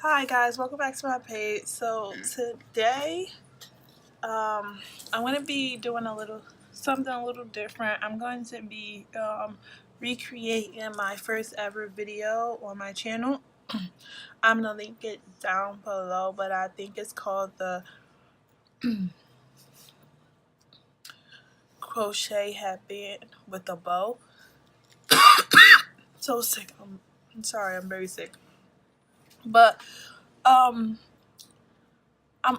Hi guys, welcome back to my page. So today I'm going to be doing something a little different. I'm going to be recreating my first ever video on my channel. I'm going to link it down below, but I think it's called the crochet headband with a bow. So sick. I'm sorry, I'm very sick. But I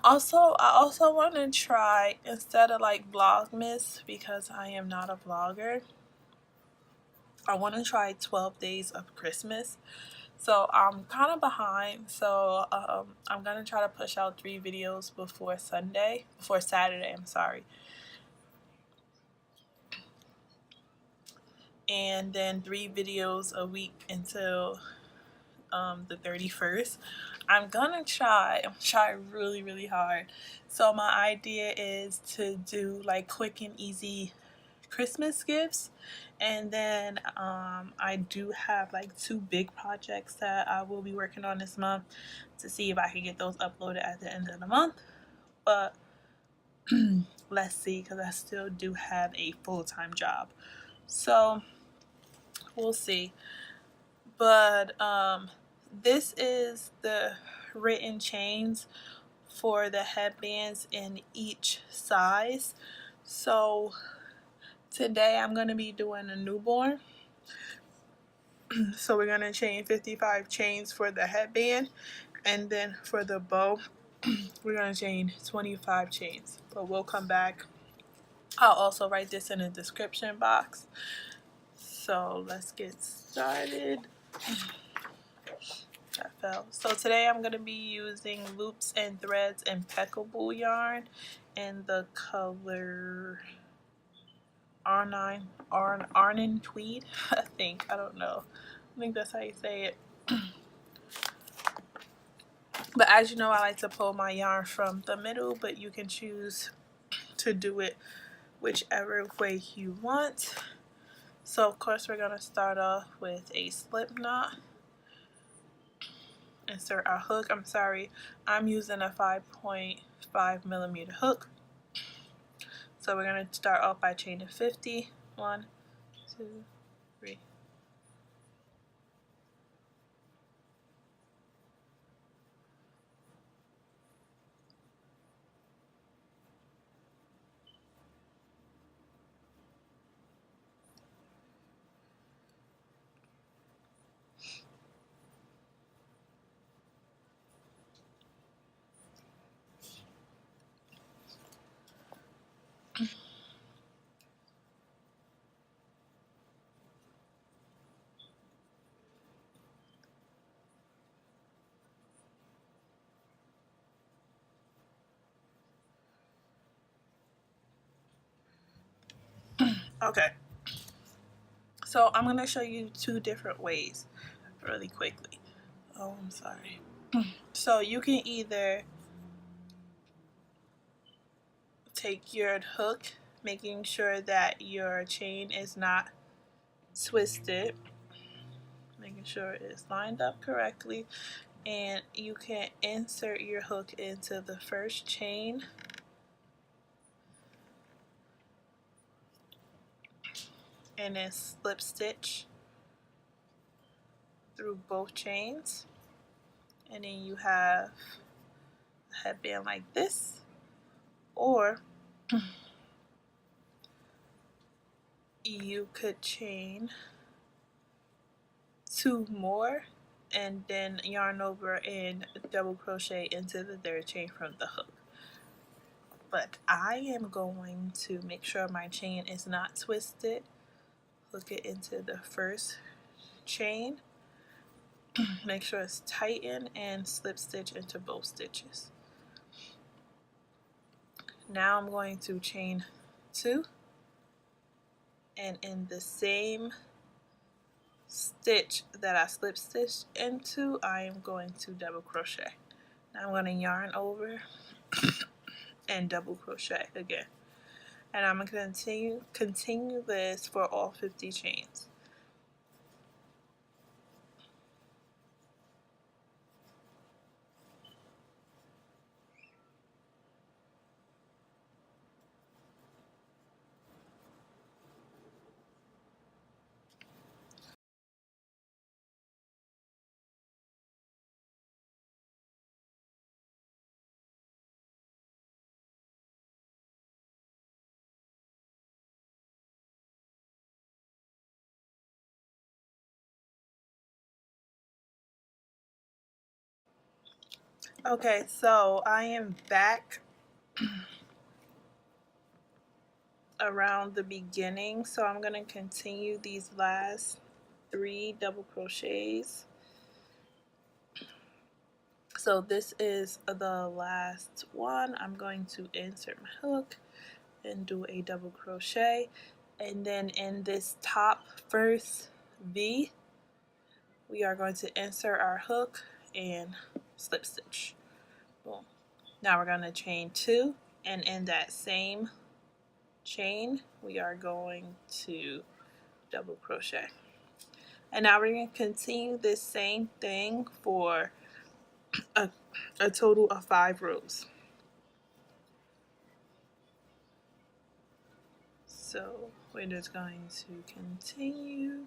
also want to try, instead of like Vlogmas, because I am not a vlogger, I want to try 12 days of Christmas. So I'm kind of behind, so I'm gonna try to push out 3 videos before Saturday, I'm sorry, and then 3 videos a week until the 31st. I'm gonna try really hard. So my idea is to do like quick and easy Christmas gifts, and then I do have like 2 big projects that I will be working on this month to see if I can get those uploaded at the end of the month. But let's see, because I still do have a full-time job, so we'll see. But this is the written chains for the headbands in each size. So today I'm going to be doing a newborn. So we're going to chain 55 chains for the headband, and then for the bow we're going to chain 25 chains. But we'll come back. I'll also write this in the description box. So let's get started. That fell. So today I'm going to be using loops and threads impeccable yarn in the color Arnin Tweed, I think. I don't know. I think that's how you say it. But as you know, I like to pull my yarn from the middle, but you can choose to do it whichever way you want. So of course we're going to start off with a slip knot. Insert our hook. I'm sorry, I'm using a 5.5 millimeter hook. So we're going to start off by chaining 50. 1, 2, 3. Okay, so I'm going to show you 2 different ways really quickly. Oh, I'm sorry. So you can either take your hook, making sure that your chain is not twisted, making sure it's lined up correctly, and you can insert your hook into the first chain and then slip stitch through both chains, and then you have a headband like this. Or you could chain 2 more and then yarn over and double crochet into the 3rd chain from the hook. But I am going to make sure my chain is not twisted. Hook it into the first chain, make sure it's tightened, and slip stitch into both stitches. Now I'm going to chain 2, and in the same stitch that I slip stitched into, I am going to double crochet. Now I'm going to yarn over and double crochet again, and I'm going to continue this for all 50 chains. Okay, so I am back around the beginning, so I'm going to continue these last 3 double crochets. So this is the last one. I'm going to insert my hook and do a double crochet, and then in this top first V we are going to insert our hook and slip stitch. Boom. Now we're going to chain 2, and in that same chain we are going to double crochet. And now we're going to continue this same thing for a total of 5 rows. So we're just going to continue.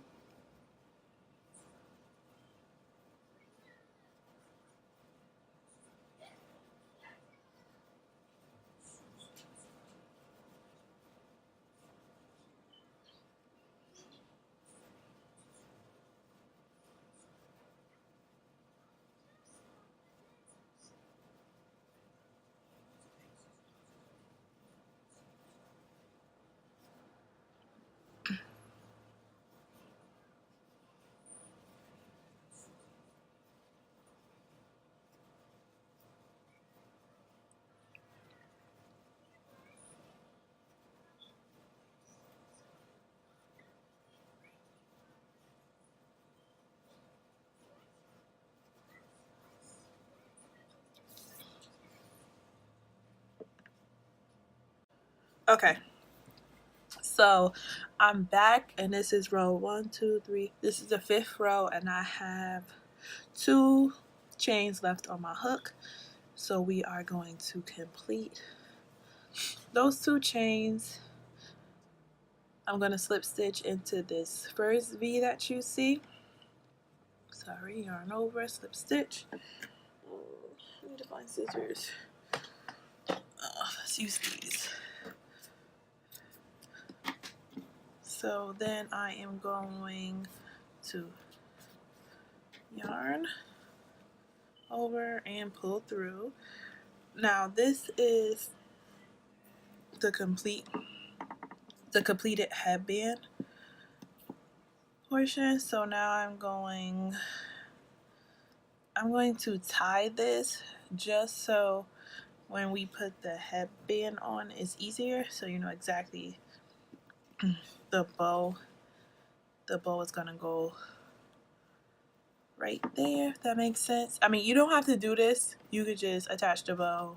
Okay, so I'm back, and this is row 1, 2, 3. This is the 5th row, and I have 2 chains left on my hook. So we are going to complete those 2 chains. I'm going to slip stitch into this first V that you see. Sorry, yarn over, slip stitch. I need to find scissors. Let's use these. So then I am going to yarn over and pull through. Now this is the completed headband portion. So now I'm going to tie this just so when we put the headband on it's easier, so you know exactly the bow is gonna go right there, if that makes sense. I mean, you don't have to do this, you could just attach the bow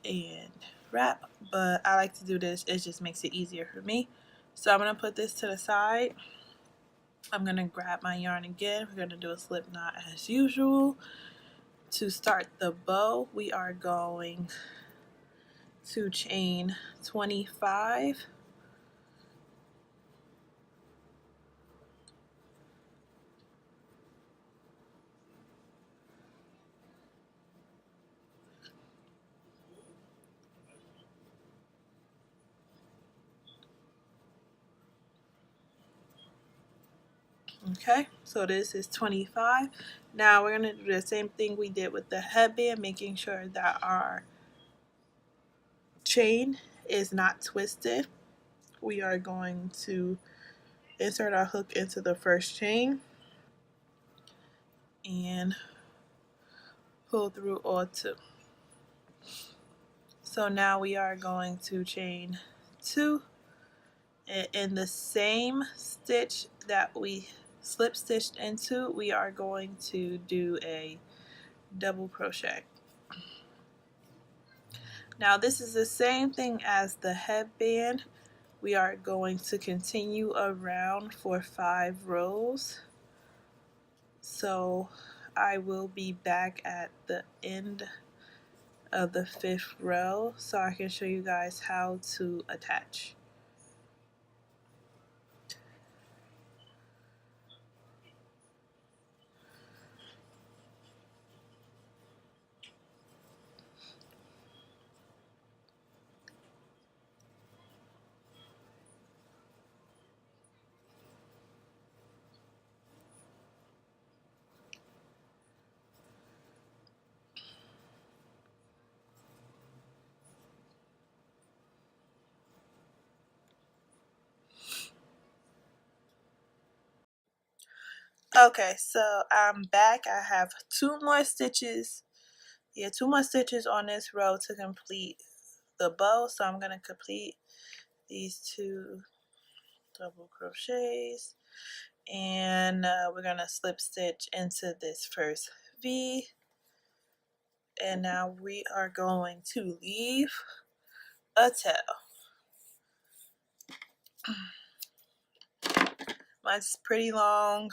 and wrap, but I like to do this, it just makes it easier for me. So I'm gonna put this to the side. I'm gonna grab my yarn again. We're gonna do a slip knot as usual. To start the bow, we are going to chain 25. Okay, so this is 25. Now we're going to do the same thing we did with the headband, making sure that our chain is not twisted. We are going to insert our hook into the first chain and pull through all 2. So now we are going to chain 2, and in the same stitch that we slip stitched into, we are going to do a double crochet. Now this is the same thing as the headband. We are going to continue around for 5 rows. So I will be back at the end of the 5th row so I can show you guys how to attach. Okay, so I'm back. I have 2 more stitches. Yeah, 2 more stitches on this row to complete the bow. So I'm going to complete these 2 double crochets, and we're going to slip stitch into this first V. And now we are going to leave a tail. Mine's pretty long,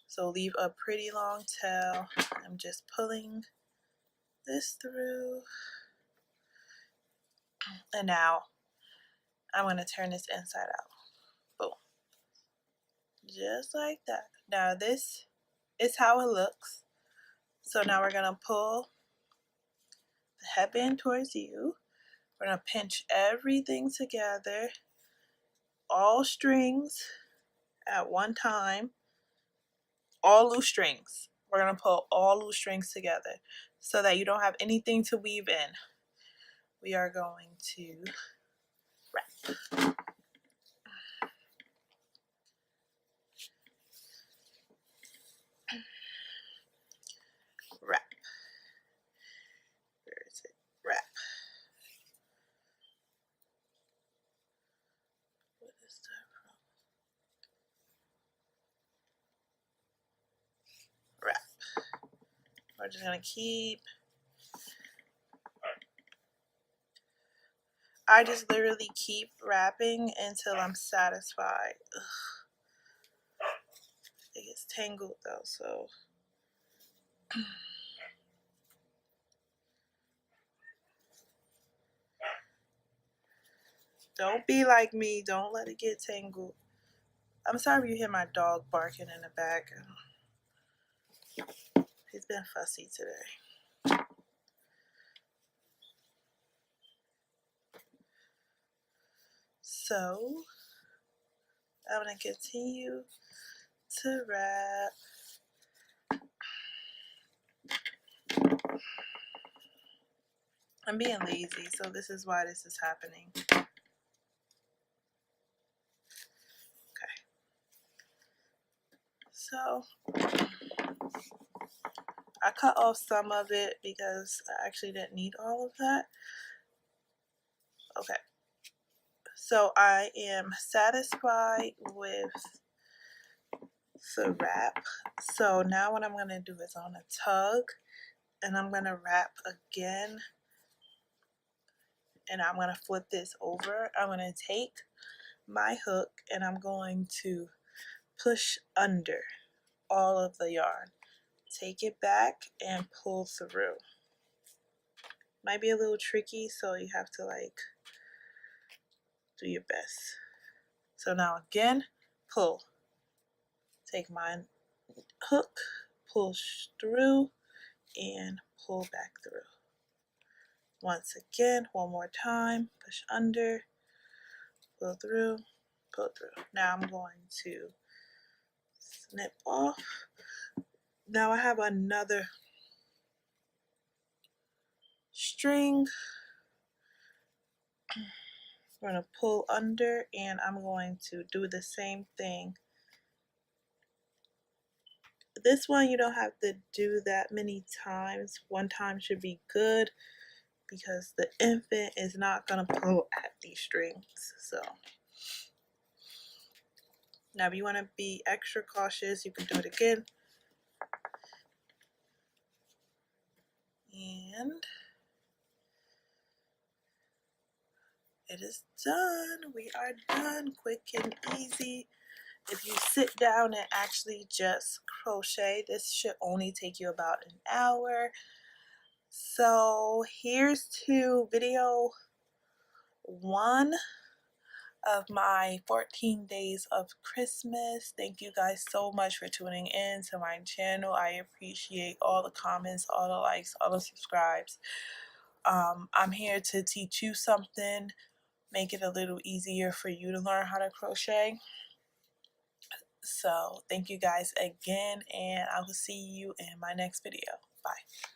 so leave a pretty long tail. I'm just pulling this through, and now I'm going to turn this inside out. Boom. Just like that. Now this is how it looks. So now we're going to pull the headband towards you. We're going to pinch everything together, all strings at one time, all loose strings. We're going to pull all loose strings together so that you don't have anything to weave in. We are going to wrap. Wrap. Where is it? Wrap. What is that from? Wrap. We're just going to keep. I just literally keep wrapping until I'm satisfied. Ugh. It gets tangled though, so. Don't be like me. Don't let it get tangled. I'm sorry you hear my dog barking in the back. He's been fussy today. So, I'm going to continue to wrap. I'm being lazy, so this is why this is happening. Okay. So, I cut off some of it because I actually didn't need all of that. Okay. So I am satisfied with the wrap. So now what I'm going to do is on a tug, and I'm going to wrap again, and I'm going to flip this over. I'm going to take my hook and I'm going to push under all of the yarn. Take it back and pull through. Might be a little tricky, so you have to like do your best. So now again, pull. Take my hook, push through, and pull back through. Once again, one more time, push under, pull through, pull through. Now I'm going to snip off. Now I have another string. I'm going to pull under, and I'm going to do the same thing. This one you don't have to do that many times. One time should be good because the infant is not going to pull at these strings. So now if you want to be extra cautious, you can do it again. And it is done. We are done. Quick and easy. If you sit down and actually just crochet, this should only take you about an hour. So here's to video 1 of my 14 days of Christmas. Thank you guys so much for tuning in to my channel. I appreciate all the comments, all the likes, all the subscribes. I'm here to teach you something, make it a little easier for you to learn how to crochet. So thank you guys again, and I will see you in my next video. Bye.